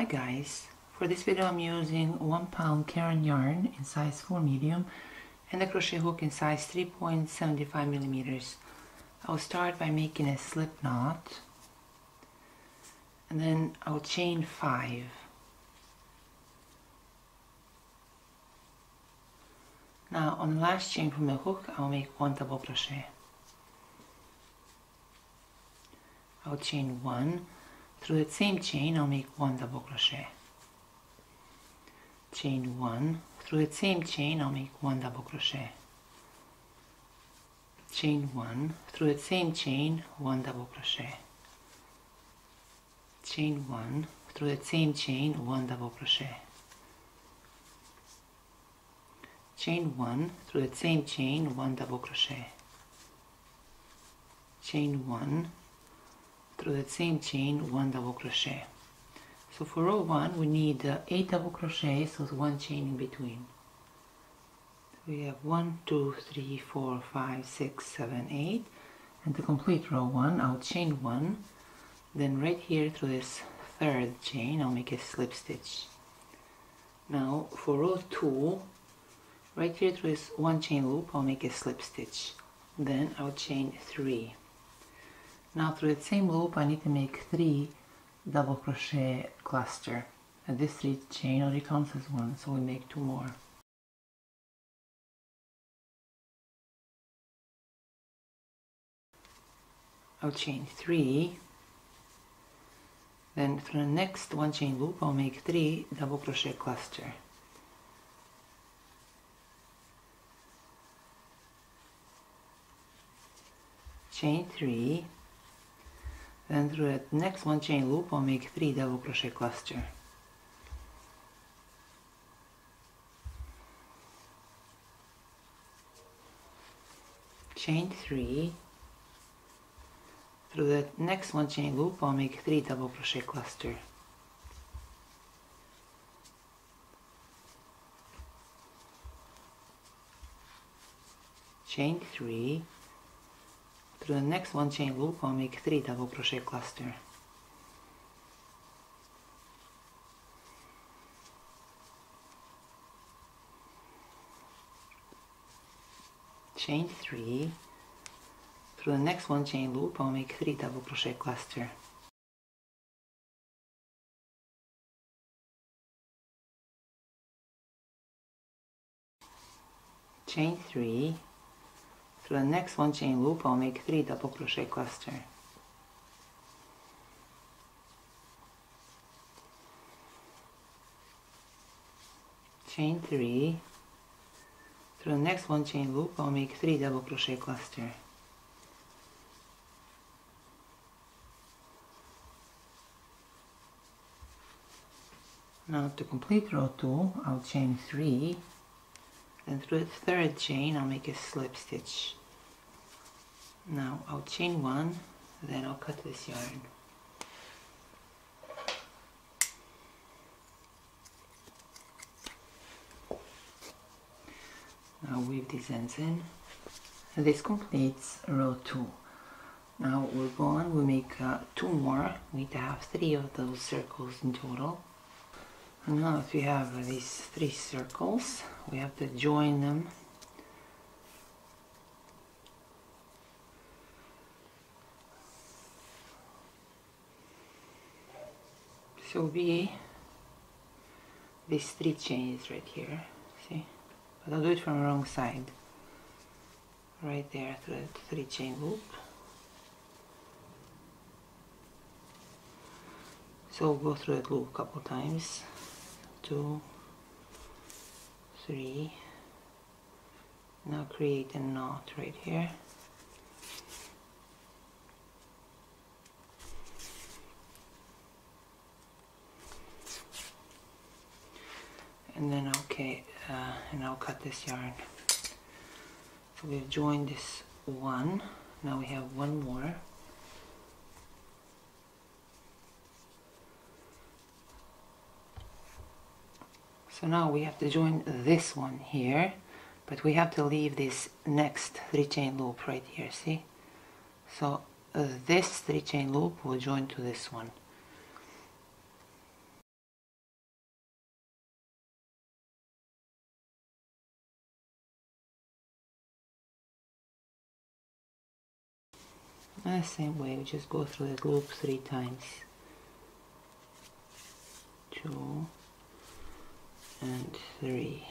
Hi guys, for this video I'm using 1 pound Caron yarn in size 4 medium and a crochet hook in size 3.75 millimeters. I'll start by making a slip knot and then I'll chain 5. Now on the last chain from the hook I'll make 1 double crochet. I'll chain 1. Through that same chain I'll make 1 double crochet. Chain 1. Through that same chain I'll make 1 double crochet. Chain 1. Through that same chain 1 double crochet. Chain 1. Through that same chain 1 double crochet. Chain 1. Through that same chain 1 double crochet. Chain 1. Through that same chain 1 double crochet. So for row 1 we need 8 double crochets, so 1 chain in between. We have 1, 2, 3, 4, 5, 6, 7, 8, and to complete row 1 I'll chain 1, then right here through this third chain I'll make a slip stitch. Now for row 2, right here through this 1 chain loop I'll make a slip stitch, then I'll chain 3. Now through the same loop I need to make 3 double crochet cluster, and this 3 chain already counts as 1, so we make 2 more. I'll chain 3, then through the next 1 chain loop I'll make 3 double crochet cluster. Chain 3, then through the next 1 chain loop I'll make 3 double crochet cluster. Chain 3, through the next 1 chain loop I'll make 3 double crochet cluster. Chain 3, through the next 1 chain loop I'll make 3 double crochet cluster. Chain 3, through the next 1 chain loop I'll make 3 double crochet cluster. Chain 3, through the next 1 chain loop I'll make 3 double crochet cluster. Chain 3, through the next 1 chain loop I'll make 3 double crochet cluster. Now to complete row 2 I'll chain 3, then through the third chain I'll make a slip stitch. Now I'll chain 1, then I'll cut this yarn. Now weave these ends in. And this completes row 2. Now we'll go on, we'll make 2 more. We need to have 3 of those circles in total. And now if we have these 3 circles, we have to join them. So it'll be these 3 chains right here, see? But I'll do it from the wrong side. Right there through the 3 chain loop. So we'll go through that loop a couple times. 2, 3. Now create a knot right here. And then I'll cut this yarn. So we've joined this 1. Now we have 1 more. So now we have to join this one here, but we have to leave this next 3 chain loop right here, see? So this 3 chain loop will join to this one. And the same way, we just go through that loop 3 times. 2 and 3.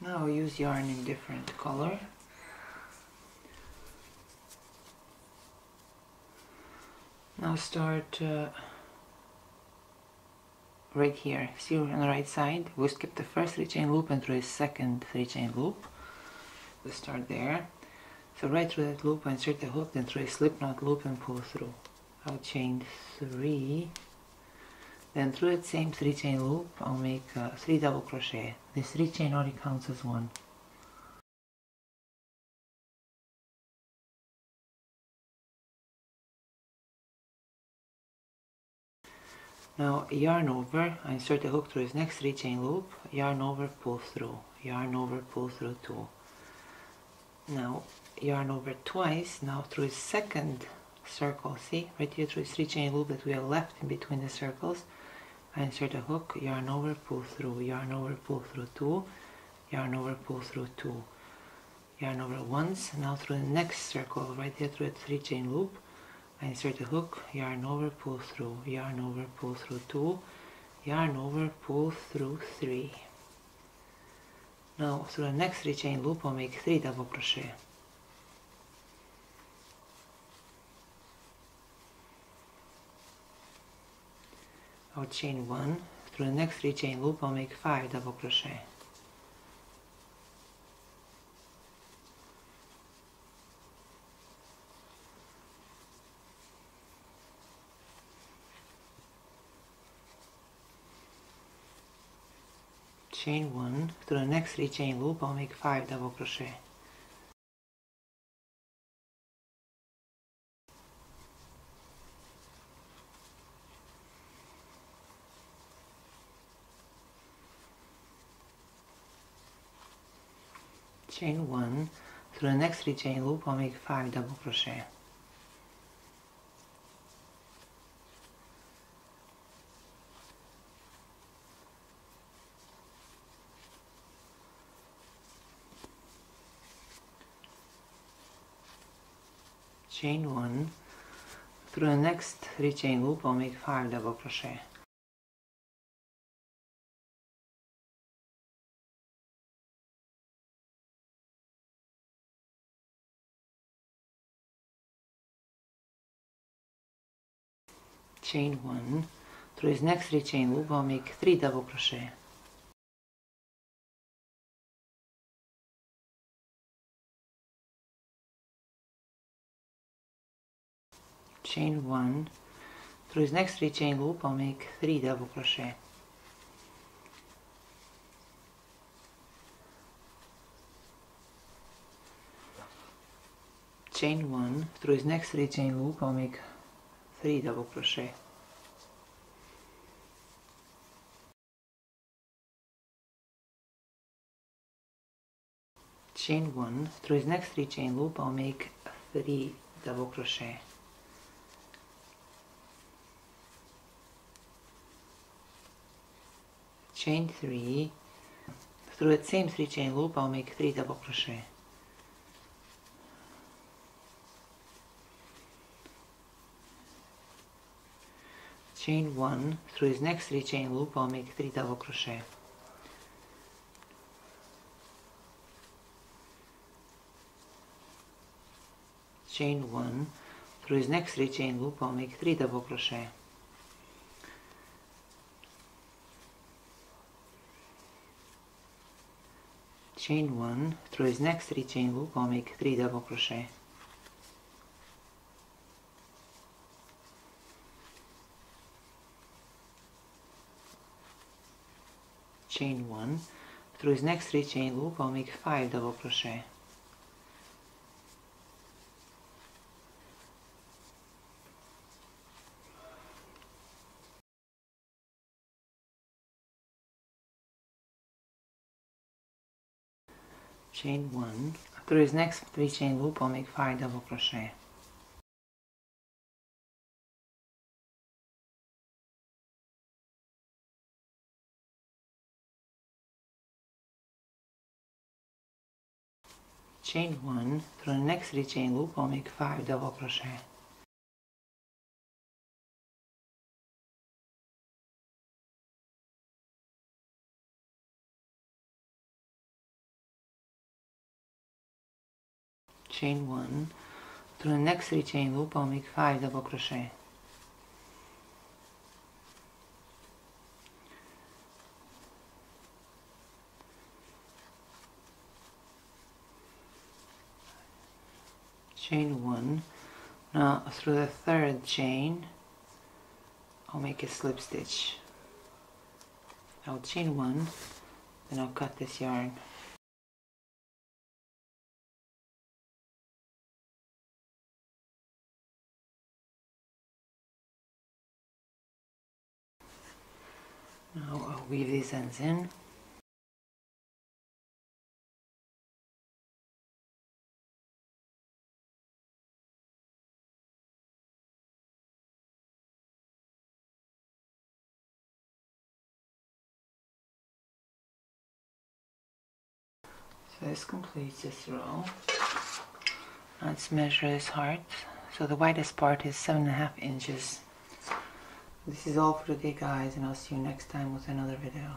Now I'll use yarn in different color. Now start right here. See on the right side, we'll skip the first 3 chain loop and through a second 3 chain loop. We'll start there. So right through that loop, insert the hook, then through a slip knot loop and pull through. I'll chain 3. Then through that same 3 chain loop, I'll make 3 double crochet. This 3 chain already counts as 1. Now yarn over, I insert the hook through his next 3 chain loop, yarn over, pull through, yarn over, pull through 2. Now yarn over twice, now through his second circle, see, right here through his 3 chain loop that we have left in between the circles, I insert a hook, yarn over, pull through, yarn over, pull through 2, yarn over, pull through 2, yarn over once, now through the next circle, right here through a 3 chain loop, I insert a hook, yarn over, pull through, yarn over, pull through 2, yarn over, pull through 3. Now through the next 3 chain loop I'll make 3 double crochet. I'll chain 1, through the next 3 chain loop I'll make 5 double crochet. Chain 1, through the next 3 chain loop I'll make 5 double crochet. Chain 1, through the next 3 chain loop I'll make 5 double crochet. Chain 1, through the next 3 chain loop I'll make 5 double crochet. Chain 1, through his next 3 chain loop I'll make 3 double crochet. Chain 1, through his next 3 chain loop I'll make 3 double crochet. Chain 1, through his next 3 chain loop I'll make 3 double crochet. Chain 1, through his next 3 chain loop I'll make 3 double crochet. Chain 3, through that same 3 chain loop I'll make 3 double crochet. Chain 1, through his next 3 chain loop I'll make 3 double crochet. Chain 1, through his next 3 chain loop I'll make 3 double crochet. Chain 1, through his next 3 chain loop I'll make 3 double crochet. Chain 1, through his next 3 chain loop I'll make 5 double crochet. chain 1. Through this next 3 chain loop I'll make 5 double crochet. Chain 1. Through the next 3 chain loop I'll make 5 double crochet. Chain 1. Through the next 3 chain loop I'll make 5 double crochet. Chain 1. Now through the 3rd chain I'll make a slip stitch. I'll chain 1, then I'll cut this yarn. Now I'll weave these ends in. So this completes this row. Let's measure this heart. So the widest part is 7.5 inches. This is all for today, guys, and I'll see you next time with another video.